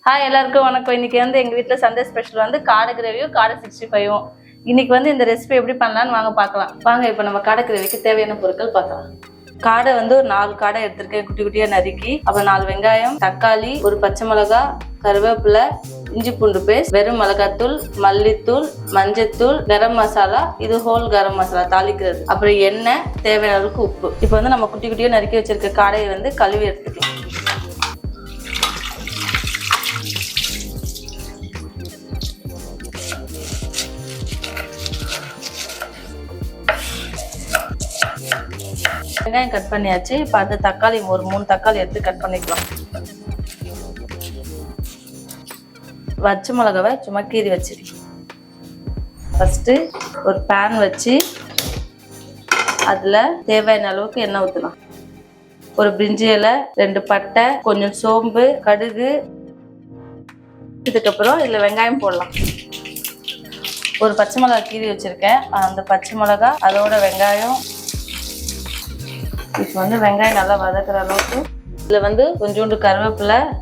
Hi எல்லாருக்கும் வணக்கம். இன்னைக்கு வந்து எங்கள் வீட்டில் சண்டே ஸ்பெஷல் வந்து காடை கிரேவியும் காடை 65ம். இன்னைக்கு வந்து இந்த ரெசிபி எப்படி பண்ணலான்னு வாங்க பார்க்கலாம். வாங்க இப்போ நம்ம காடை கிரேவிக்கு தேவையான பொருட்கள் பார்க்கலாம். காடை வந்து ஒரு 4 காடை எடுத்திருக்கேன், குட்டி குட்டியாக நறுக்கி. அப்புறம் 4 வெங்காயம், தக்காளி, ஒரு பச்சை மிளகா, கருவேப்பிலை, இஞ்சி பூண்டு பேஸ்ட், வெறும் மிளகாத்தூள், மல்லித்தூள், மஞ்சத்தூள், கரம் மசாலா, இது ஹோல் கரம் மசாலா தாளிக்கிறது, அப்புறம் எண்ணெய், தேவையான அளவுக்கு உப்பு. இப்போ வந்து நம்ம குட்டி குட்டியாக நறுக்கி வச்சிருக்க காடையை வந்து கழுவி எடுத்துக்கலாம். வெங்காயம் கட் பண்ணியாச்சு. இப்போ அந்த தக்காளி ஒரு 3 தக்காளி எடுத்து கட் பண்ணிக்கலாம். பச்சை மிளகாவை சும்மா கீறி வச்சிருக்கேன். ஃபஸ்ட்டு ஒரு பேன் வச்சு அதில் தேவையான அளவுக்கு எண்ணெய் ஊற்றலாம். ஒரு பிரிஞ்சி இலை, 2 பட்டை, கொஞ்சம் சோம்பு, கடுகு. இதுக்கப்புறம் இதில் வெங்காயம் போடலாம். ஒரு பச்சை மிளகா கீறி வச்சுருக்கேன், அந்த பச்சை மிளகா அதோட வெங்காயம். இப்போ வந்து வெங்காயம் நல்லா வதக்குற அளவுக்கு இதில் வந்து கொஞ்சோண்டு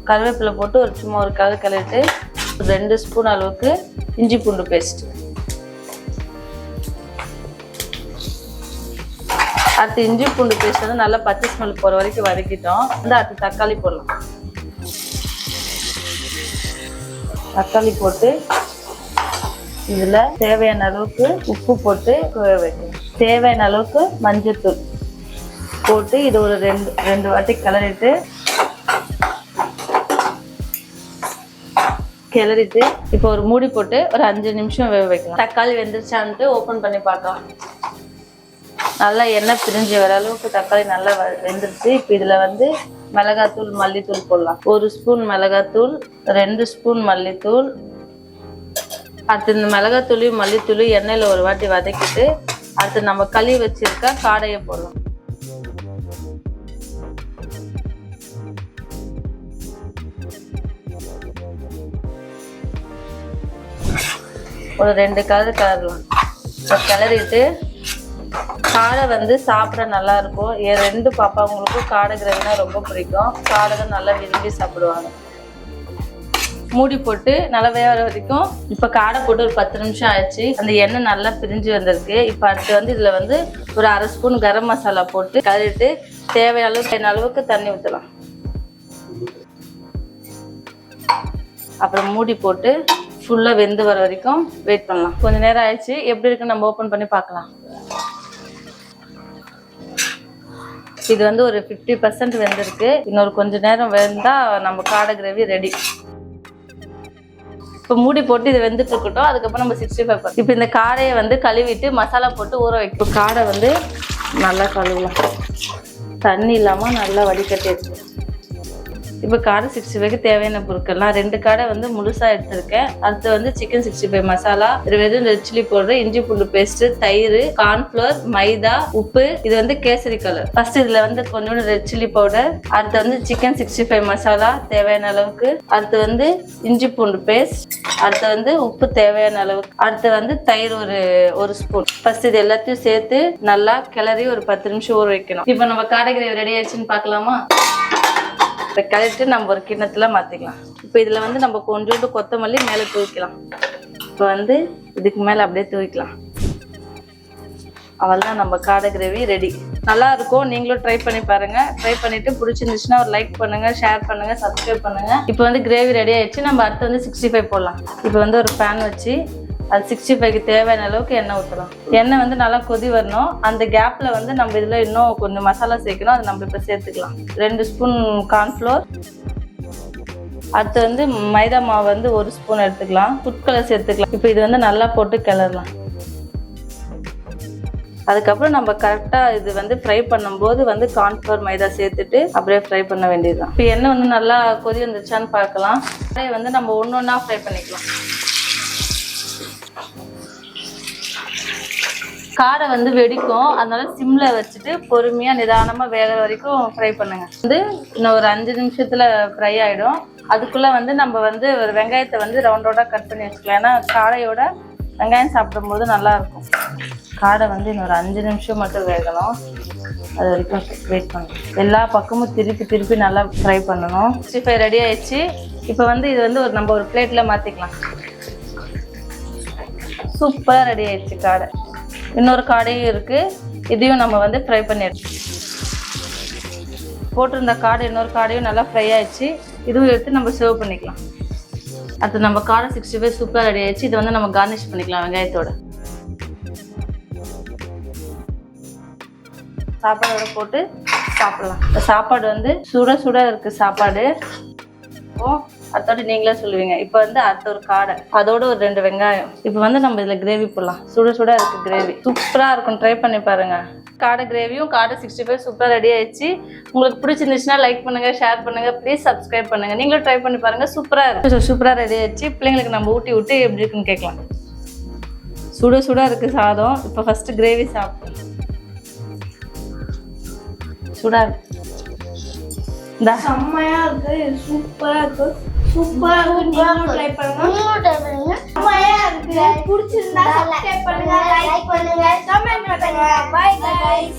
கருவேப்பிலை போட்டு சும்மா ஒரு கிளறிட்டு 2 ஸ்பூன் அளவுக்கு இஞ்சி பூண்டு பேஸ்ட். அடுத்து இஞ்சி பூண்டு பேஸ்ட் வந்து நல்லா பச்சை ஸ்மெல் போகிற வரைக்கும் வதக்கிட்டோம். வந்து அடுத்து தக்காளி போடலாம். தக்காளி போட்டு இதில் தேவையான அளவுக்கு உப்பு போட்டு வைக்கணும். தேவையான அளவுக்கு மஞ்சத்தூள் போட்டு இது ஒரு 2 வாட்டி கிளறிட்டு இப்போ ஒரு மூடி போட்டு ஒரு 5 நிமிஷம் வேக வைக்கலாம். தக்காளி வெந்துருச்சான்ட்டு ஓப்பன் பண்ணி பார்க்கலாம். நல்லா எண்ணெய் பிரிஞ்சு வர அளவுக்கு தக்காளி நல்லா வெந்துருச்சு. இப்போ இதில் வந்து மிளகாத்தூள், மல்லித்தூள் போடலாம். 1 ஸ்பூன் மிளகாத்தூள், 2 ஸ்பூன் மல்லித்தூள். அடுத்து இந்த மிளகாத்தூளையும் மல்லித்தூளையும் எண்ணெயில் ஒரு வாட்டி வதக்கிட்டு அடுத்து நம்ம கழுவி வச்சிருக்க காடையை போடலாம். ஒரு 2 கிளறலாம். கிளறிட்டு காடை வந்து சாப்பிட நல்லா இருக்கும். என் 2 பாப்பாங்களுக்கும் காடை கிரேவினா ரொம்ப பிடிக்கும். காடை தான் நல்லா விரும்பி சாப்பிடுவாங்க. மூடி போட்டு நல்லா வேக வரைக்கும் இப்போ காடை போட்டு ஒரு 10 நிமிஷம் ஆயிடுச்சு. அந்த எண்ணெய் நல்லா பிரிஞ்சு வந்திருக்கு. இப்போ அடுத்து வந்து இதில் வந்து ஒரு 1/2 ஸ்பூன் கரம் மசாலா போட்டு கழுவிட்டு தேவையான அளவுக்கு தண்ணி ஊற்றலாம். அப்புறம் மூடி போட்டு ஃபுல்லாக வெந்து வர வரைக்கும் வெயிட் பண்ணலாம். கொஞ்சம் நேரம் ஆயிடுச்சு. எப்படி இருக்குன்னு நம்ம ஓப்பன் பண்ணி பார்க்கலாம். இது வந்து ஒரு 50% வெந்திருக்கு. இன்னொரு கொஞ்சம் நேரம் வெந்தால் நம்ம காடை கிரேவி ரெடி. இப்போ மூடி போட்டு இது வெந்துட்டு இருக்கட்டும். அதுக்கப்புறம் நம்ம 65. இப்போ இந்த காடையை வந்து கழுவிட்டு மசாலா போட்டு ஊற வைக்கும். இப்போ காடை வந்து நல்லா கழுவலாம். தண்ணி இல்லாமல் நல்லா வடிகட்டி வச்சு. இப்போ காடை 65க்கு தேவையான பொருட்கள்லாம் 2 காடை வந்து முழுசாக எடுத்திருக்கேன். அடுத்து வந்து சிக்கன் 65 மசாலா, வெறும் ரெட் சில்லி பவுடர், இஞ்சி பூண்டு பேஸ்ட், தயிர், கார்ன்ஃப்ளவர், மைதா, உப்பு. இது வந்து கேசரி கலர். ஃபர்ஸ்ட் இதில் வந்து கொஞ்சோண்டு ரெட் சில்லி பவுடர். அடுத்து வந்து சிக்கன் 65 மசாலா தேவையான அளவுக்கு. அடுத்து வந்து இஞ்சி பூண்டு பேஸ்ட். அடுத்து வந்து உப்பு தேவையான அளவுக்கு. அடுத்து வந்து தயிர் ஒரு ஸ்பூன். ஃபர்ஸ்ட் இது எல்லாத்தையும் சேர்த்து நல்லா கிளறி ஒரு 10 நிமிஷம் ஊற வைக்கணும். இப்போ நம்ம காடை கிரேவி ரெடி ஆயிடுச்சுன்னு பார்க்கலாமா? இப்போ கிளறிட்டு நம்ம ஒரு கிண்ணத்தில் மாற்றிக்கலாம். இப்போ இதில் வந்து நம்ம கொஞ்சோண்டு கொத்தமல்லி மேலே தூவிக்கலாம். இப்போ வந்து இதுக்கு மேலே அப்படியே தூவிக்கலாம். அவள்தான் நம்ம காடை கிரேவி ரெடி. நல்லா இருக்கும். நீங்களும் ட்ரை பண்ணி பாருங்க. ட்ரை பண்ணிட்டு பிடிச்சிருந்துச்சுன்னா ஒரு லைக் பண்ணுங்க, ஷேர் பண்ணுங்க, சப்ஸ்கிரைப் பண்ணுங்க. இப்போ வந்து கிரேவி ரெடி ஆயிடுச்சு. நம்ம அடுத்து வந்து 65 போடலாம். இப்போ வந்து ஒரு பேன் வச்சு அது 65க்கு தேவையான அளவுக்கு எண்ணெய் ஊற்றலாம். எண்ணெய் வந்து நல்லா கொதி வரணும். அந்த கேப்ல வந்து நம்ம இதில் இன்னும் கொஞ்சம் மசாலா சேர்க்கணும். அதை நம்ம இப்போ சேர்த்துக்கலாம். 2 ஸ்பூன் கார்ன்ஃப்ளவர். அடுத்து வந்து மைதா மாவு வந்து 1 ஸ்பூன் எடுத்துக்கலாம். ஃபுட் கலர் சேர்த்துக்கலாம். இப்போ இது வந்து நல்லா போட்டு கிளறலாம். அதுக்கப்புறம் நம்ம கரெக்டாக இது வந்து ஃப்ரை பண்ணும்போது வந்து கார்ன்ஃப்ளவர், மைதா சேர்த்துட்டு அப்படியே ஃப்ரை பண்ண வேண்டியதுதான். இப்போ எண்ணெய் வந்து நல்லா கொதி வந்துருச்சான்னு பார்க்கலாம். அதை வந்து நம்ம ஒன்றா ஃப்ரை பண்ணிக்கலாம். காடை வந்து வெடிக்கும். அதனால சிம்ல வச்சுட்டு பொறுமையா நிதானமா வேகிற வரைக்கும் ஃப்ரை பண்ணுங்க. வந்து இன்னும் ஒரு 5 நிமிஷத்துல ஃப்ரை ஆயிடும். அதுக்குள்ள வந்து நம்ம வந்து ஒரு வெங்காயத்தை வந்து ரவுண்டோட கட் பண்ணி வச்சுக்கலாம். ஏன்னா காடையோட வெங்காயம் சாப்பிடும்போது நல்லா இருக்கும். காடை வந்து இன்னொரு 5 நிமிஷம் மட்டும் வேகணும். அது வரைக்கும் வெயிட் பண்ணணும். எல்லா பக்கமும் திருப்பி நல்லா ஃப்ரை பண்ணணும். 65 ரெடி ஆயிடுச்சு. இப்போ வந்து இது வந்து நம்ம ஒரு பிளேட்ல மாத்திக்கலாம். சூப்பரா ரெடி ஆயிடுச்சு காடை. இன்னொரு காடையும் இருக்கு, இதையும் நம்ம வந்து ஃப்ரை பண்ணிடுறோம். போட்டிருந்த காடை இன்னொரு காடையும் நல்லா ஃப்ரை ஆயிடுச்சு. இதுவும் எடுத்து நம்ம சர்வ் பண்ணிக்கலாம். அடுத்து நம்ம காடை 65 சூப்பராக ரெடி ஆயிடுச்சு. இது வந்து நம்ம கார்னிஷ் பண்ணிக்கலாம் வெங்காயத்தோட. சாப்பாடோட போட்டு சாப்பிடலாம். இந்த சாப்பாடு வந்து சுட சுட இருக்கு சாப்பாடு. அதோட நீங்களே சொல்லுவீங்க. இப்போ வந்து அடுத்த ஒரு காடை, அதோட ஒரு 2 வெங்காயம். இப்போ வந்து நம்ம இதில் கிரேவி போடலாம். சுட சுட இருக்கு கிரேவி, சூப்பராக இருக்கும். ட்ரை பண்ணி பாருங்க. காடை கிரேவியும் காடை 65 சூப்பராக ரெடி ஆயிடுச்சு. உங்களுக்கு பிடிச்சிருந்துச்சுன்னா லைக் பண்ணுங்க, ஷேர் பண்ணுங்க, ப்ளீஸ் சப்ஸ்கிரைப் பண்ணுங்க. நீங்களும் ட்ரை பண்ணி பாருங்க. சூப்பராக இருக்கும். சூப்பராக ரெடி ஆயிடுச்சு. பிள்ளைங்களுக்கு நம்ம ஊட்டி விட்டு எப்படி இருக்குன்னு கேட்கலாம். சுட சுட இருக்கு சாதம். இப்போ ஃபர்ஸ்ட் கிரேவி சாப்பிடும். சுடா இருக்கு, செம்மையா இருக்கு, சூப்பரா இருக்கு. சூப்பரா இருக்கு. நீங்களும் ட்ரை பண்ணுங்க. செம்மையா இருக்கு. பிடிச்சிருந்தா சப்ஸ்கிரைப் பண்ணுங்க, லைக் பண்ணுங்க, கமெண்ட் பண்ணுங்க. By guys.